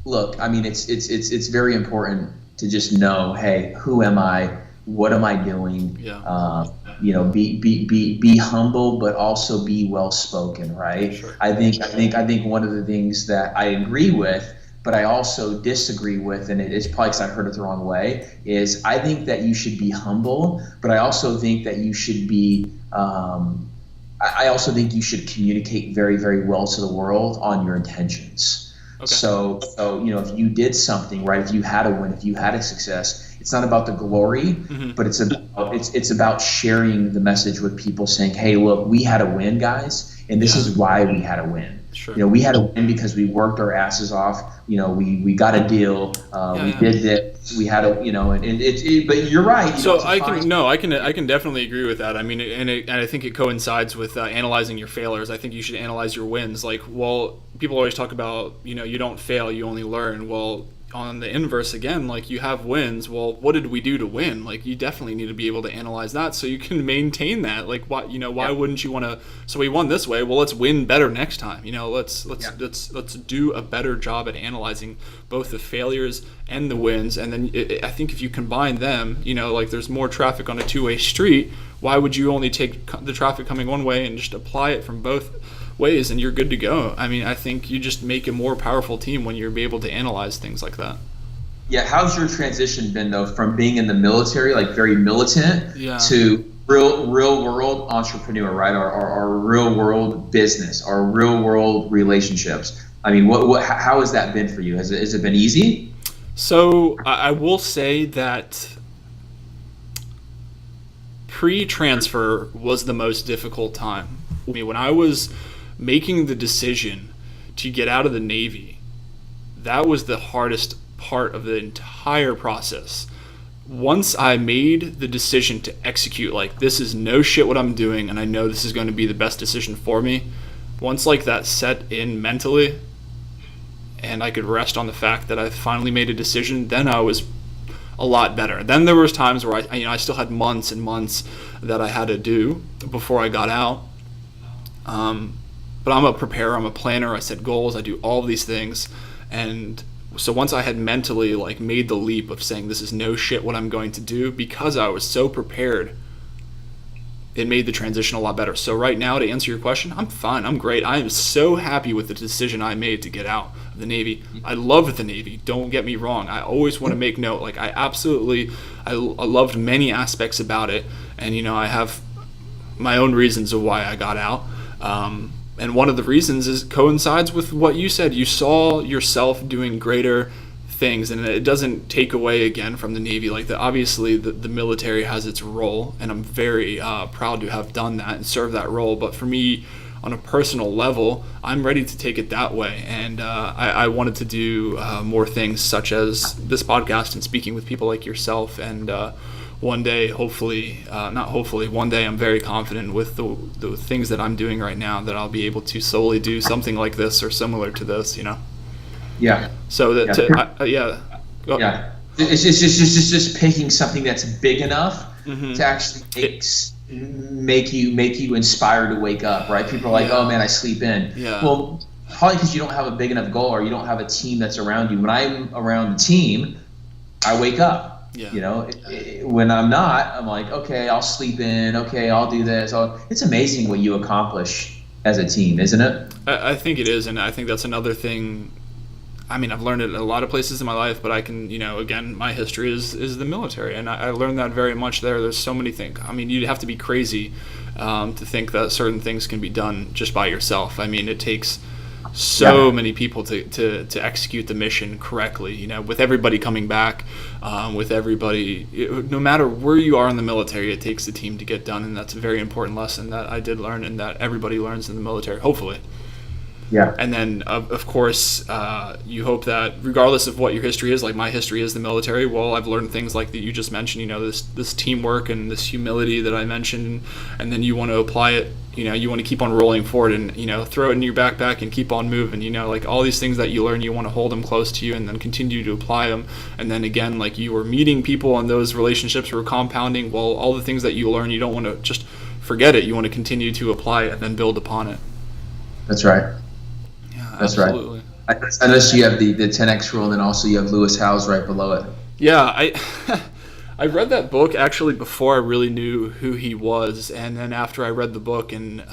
look, I mean, it's very important to just know, hey, who am I? What am I doing? Yeah. Be humble, but also be well spoken, right? Sure. I think one of the things that I agree with, but I also disagree with, and it's probably because I heard it the wrong way, is I think that you should be humble, but I also think that you should be I also think you should communicate very, very well to the world on your intentions. Okay. So if you did something right, if you had a win, if you had a success, it's not about the glory, but it's about sharing the message with people, saying, hey, look, we had a win, guys, and this is why we had a win. Sure. We had a win because we worked our asses off. We got a deal. We did this. We had a, but you're right. So I can definitely agree with that. I mean, and I think it coincides with analyzing your failures. I think you should analyze your wins. Like, well, people always talk about, you don't fail, you only learn. Well, on the inverse again, like, you have wins. Well, what did we do to win? Like, you definitely need to be able to analyze that so you can maintain that. Like, why wouldn't you want to? So we won this way. Well, let's win better next time. Let's do a better job at analyzing both the failures and the wins. And then I think if you combine them, like, there's more traffic on a two-way street. Why would you only take the traffic coming one way and just apply it from both ways, and you're good to go? I mean, I think you just make a more powerful team when you're able to analyze things like that. Yeah, how's your transition been, though, from being in the military, like very militant, to real world entrepreneur, right? Or real world business, or real world relationships? I mean, how has that been for you? Has it been easy? So I will say that pre-transfer was the most difficult time. I mean, when I was making the decision to get out of the Navy, that was the hardest part of the entire process. once I made the decision to execute, like, this is no shit what I'm doing, and I know this is going to be the best decision for me, once like that set in mentally, and I could rest on the fact that I finally made a decision, then I was a lot better. Then there was times where I still had months and months that I had to do before I got out. But I'm a preparer, I'm a planner, I set goals, I do all of these things. And so once I had mentally like made the leap of saying this is no shit what I'm going to do, because I was so prepared, it made the transition a lot better. So right now, to answer your question, I'm fine. I'm great. I am so happy with the decision I made to get out of the Navy. I love the Navy. Don't get me wrong. I always want to make note. Like, I loved many aspects about it. And, I have my own reasons of why I got out. And one of the reasons coincides with what you said. You saw yourself doing greater things, and it doesn't take away again from the Navy. Like, obviously the military has its role, and I'm very proud to have done that and served that role. But for me, on a personal level, I'm ready to take it that way, and I wanted to do more things such as this podcast and speaking with people like yourself. And one day, one day, I'm very confident with the things that I'm doing right now that I'll be able to solely do something like this or similar to this. Yeah. So that yeah. It's just picking something that's big enough to actually make you inspired to wake up, right? People are like, oh man, I sleep in. Yeah. Well, probably because you don't have a big enough goal, or you don't have a team that's around you. When I'm around the team, I wake up. Yeah. When I'm not, I'm like, okay, I'll sleep in. Okay, I'll do this. It's amazing what you accomplish as a team, isn't it? I think it is, and I think that's another thing. I mean, I've learned it in a lot of places in my life, but I can, again, my history is the military, and I learned that very much there. There's so many things. I mean, you'd have to be crazy to think that certain things can be done just by yourself. I mean, it takes so many people to execute the mission correctly, with everybody coming back, with everybody, no matter where you are in the military, it takes a team to get done, and that's a very important lesson that I did learn and that everybody learns in the military, hopefully. Yeah. And then, of course, you hope that regardless of what your history is, like my history is the military, well, I've learned things like that you just mentioned, this teamwork and this humility that I mentioned, and then you want to apply it, you want to keep on rolling forward and, throw it in your backpack and keep on moving, like all these things that you learn, you want to hold them close to you and then continue to apply them. And then again, like you were meeting people and those relationships were compounding. Well, all the things that you learn, you don't want to just forget it. You want to continue to apply it and then build upon it. That's right. That's Absolutely. Right. Unless you have the 10X rule, and then also you have Lewis Howes right below it. Yeah, I read that book actually before I really knew who he was, and then after I read the book and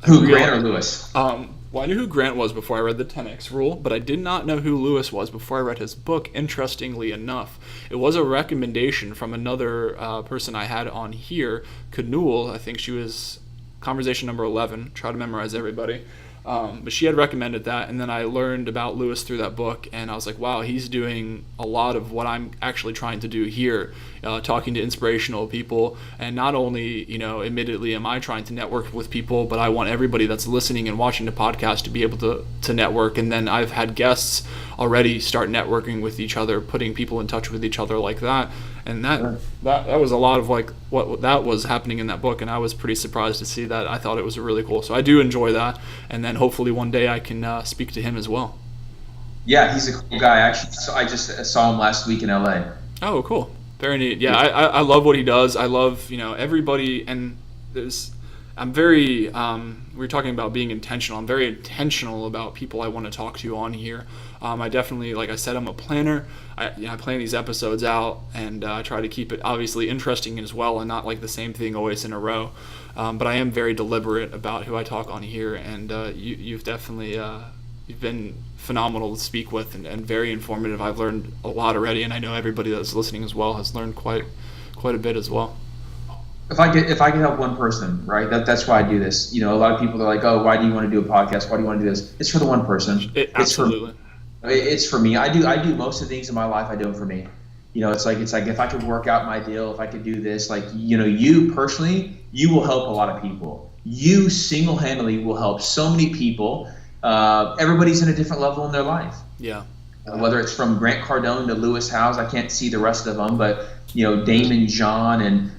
Grant or Lewis? Well, I knew who Grant was before I read the 10X rule, but I did not know who Lewis was before I read his book. Interestingly enough, it was a recommendation from another person I had on here, Cardone. I think she was conversation number 11. Try to memorize everybody. But she had recommended that, and then I learned about Lewis through that book, and I was like, wow, he's doing a lot of what I'm actually trying to do here, talking to inspirational people. And not only, admittedly am I trying to network with people, but I want everybody that's listening and watching the podcast to be able to network. And then I've had guests already start networking with each other, putting people in touch with each other like that. And that was a lot of like what that was happening in that book, and I was pretty surprised to see that. I thought it was really cool, so I do enjoy that. And then hopefully one day I can speak to him as well. Yeah, he's a cool guy. Actually, so I just saw him last week in LA. Oh, cool, very neat. Yeah, I love what he does. I love everybody, and I'm very we were talking about being intentional. I'm very intentional about people I want to talk to on here. I definitely, like I said, I'm a planner. I plan these episodes out, and I try to keep it obviously interesting as well, and not like the same thing always in a row. But I am very deliberate about who I talk on here, and you've definitely you've been phenomenal to speak with, and very informative. I've learned a lot already, and I know everybody that's listening as well has learned quite a bit as well. If I could help one person, right? That's why I do this. A lot of people are like, "Oh, why do you want to do a podcast? Why do you want to do this?" It's for the one person. Absolutely. It's for me. I do most of the things in my life. I do them for me. It's like if I could work out my deal, if I could do this, like you personally, you will help a lot of people. You single-handedly will help so many people. Everybody's in a different level in their life. Yeah. whether it's from Grant Cardone to Lewis Howes. I can't see the rest of them, but Damon John, and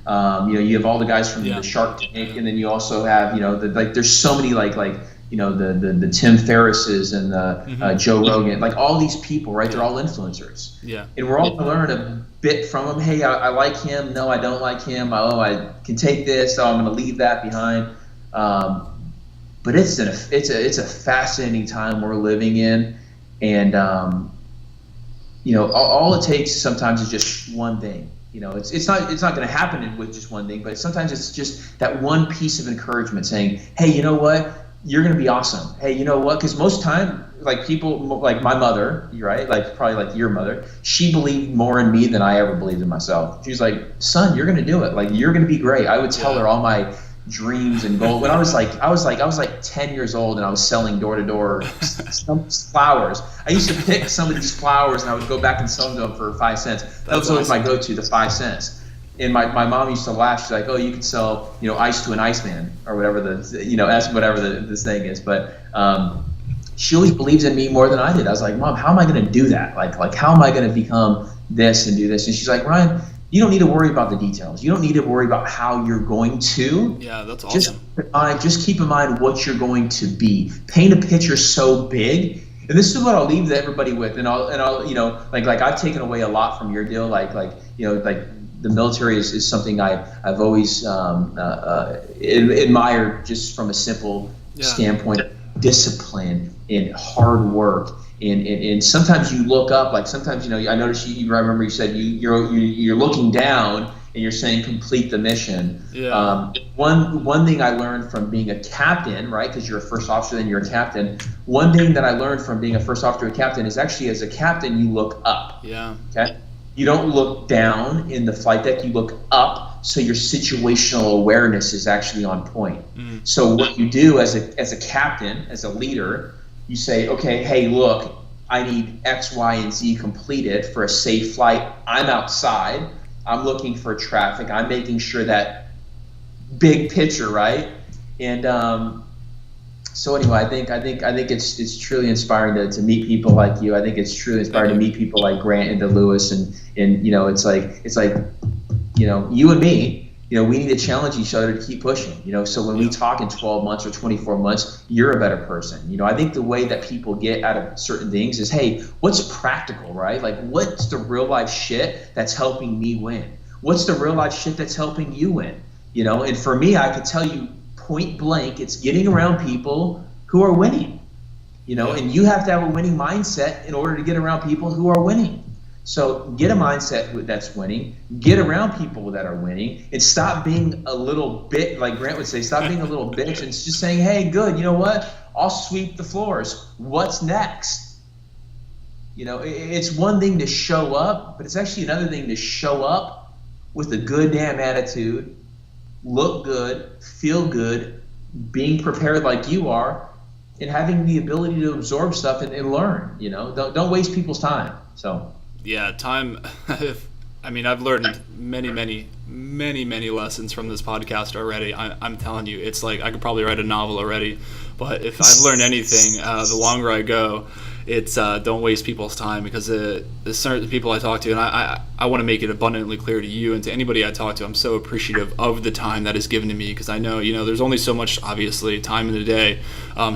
you have all the guys from the Shark Tank, and then you also have there's so many the Tim Ferrisses and the Joe Rogan, like all these people, right? They're all influencers. Yeah. And we're all gonna learn a bit from them. Hey, I like him. No, I don't like him. Oh, I can take this. Oh, I'm gonna leave that behind. But it's a fascinating time we're living in, and all it takes sometimes is just one thing. It's not going to happen with just one thing, but sometimes it's just that one piece of encouragement saying, hey, you know what? You're going to be awesome. Hey, you know what? Because most time, like people, like my mother, right? Like probably like your mother, she believed more in me than I ever believed in myself. She was like, son, you're going to do it. Like, you're going to be great. I would tell her all my dreams and goals. When I was like 10 years old, and I was selling door to door some flowers. I used to pick some of these flowers, and I would go back and sell them for 5 cents. That was always my go-to, the 5 cents. And my mom used to laugh. She's like, "Oh, you can sell ice to an Iceman or whatever this thing is." But she always believed in me more than I did. I was like, "Mom, how am I going to do that? Like how am I going to become this and do this?" And she's like, "Ryan, you don't need to worry about the details. You don't need to worry about how you're going to. Yeah, that's awesome. Just keep in mind what you're going to be. Paint a picture so big." And this is what I'll leave everybody with. And I'll like I've taken away a lot from your deal. Like the military is something I've always admired, just from a simple standpoint, discipline and hard work. And sometimes you look up, like sometimes I noticed I remember you said you're looking down and you're saying complete the mission. Yeah. One thing I learned from being a captain, right? Because you're a first officer, then you're a captain. One thing that I learned from being a first officer, a captain, is actually as a captain you look up. Yeah. Okay. You don't look down in the flight deck. You look up, so your situational awareness is actually on point. So what you do as a captain, as a leader, you say, okay, hey, look, I need X, Y, and Z completed for a safe flight. I'm outside. I'm looking for traffic. I'm making sure that big picture, right? And so anyway, I think it's truly inspiring to meet people like you. I think it's truly inspiring to meet people like Grant and Lewis, and it's like you and me. We need to challenge each other to keep pushing. So when we talk in 12 months or 24 months, you're a better person. I think the way that people get out of certain things is, hey, what's practical, right? Like, what's the real life shit that's helping me win? What's the real life shit that's helping you win? And for me, I could tell you point blank, it's getting around people who are winning. And you have to have a winning mindset in order to get around people who are winning. So get a mindset that's winning, get around people that are winning, and stop being a little bit, like Grant would say, stop being a little bitch and just saying, hey, good, you know what? I'll sweep the floors. What's next? It's one thing to show up, but it's actually another thing to show up with a good damn attitude, look good, feel good, being prepared like you are, and having the ability to absorb stuff and learn. Don't waste people's time. So. Yeah, time. I've learned many lessons from this podcast already. I'm telling you, it's like I could probably write a novel already. But if I've learned anything, the longer I go, it's don't waste people's time, because the certain people I talk to, and I want to make it abundantly clear to you and to anybody I talk to, I'm so appreciative of the time that is given to me, because I know there's only so much, obviously, time in the day.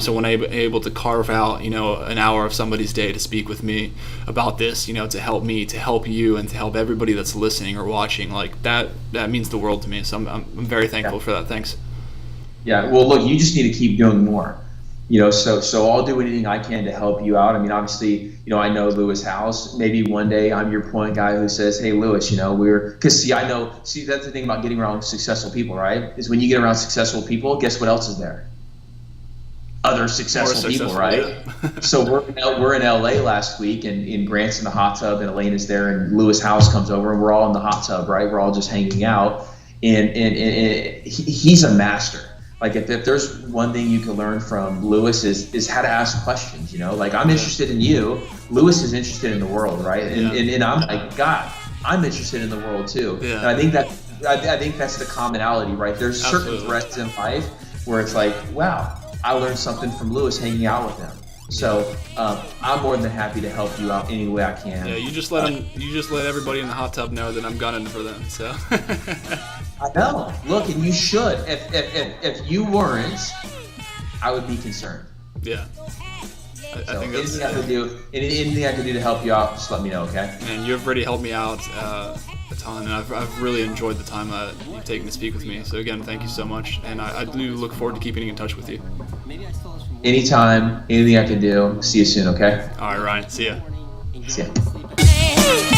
So when I'm able to carve out an hour of somebody's day to speak with me about this, to help me, to help you, and to help everybody that's listening or watching, like that means the world to me. So I'm very thankful for that. Thanks. Yeah. Well, look, you just need to keep doing more. So I'll do anything I can to help you out. Obviously, I know Lewis Howes. Maybe one day I'm your point guy who says, hey, Lewis, that's the thing about getting around successful people, right? Is when you get around successful people, guess what else is there? Other successful people, right? Yeah. So we're in LA last week, and Grant's in the hot tub, and Elena's there, and Lewis Howes comes over, and we're all in the hot tub, right? We're all just hanging out, and he's a master. Like if there's one thing you can learn from Lewis is how to ask questions. Like I'm interested in you, Lewis is interested in the world, right? And I'm like, God, I'm interested in the world too. Yeah. And I think that's the commonality, right? There's certain threads in life where it's like, wow, I learned something from Lewis hanging out with him. So I'm more than happy to help you out any way I can. Yeah, you just let everybody in the hot tub know that I'm gunning for them. So. I know. Look, and you should. If you weren't, I would be concerned. Yeah. I think anything I can do to help you out, just let me know, okay? And you've already helped me out a ton, and I've really enjoyed the time you've taken to speak with me. So again, thank you so much, and I do look forward to keeping in touch with you. Anytime, anything I can do. See you soon, okay? All right, Ryan. See ya. See ya.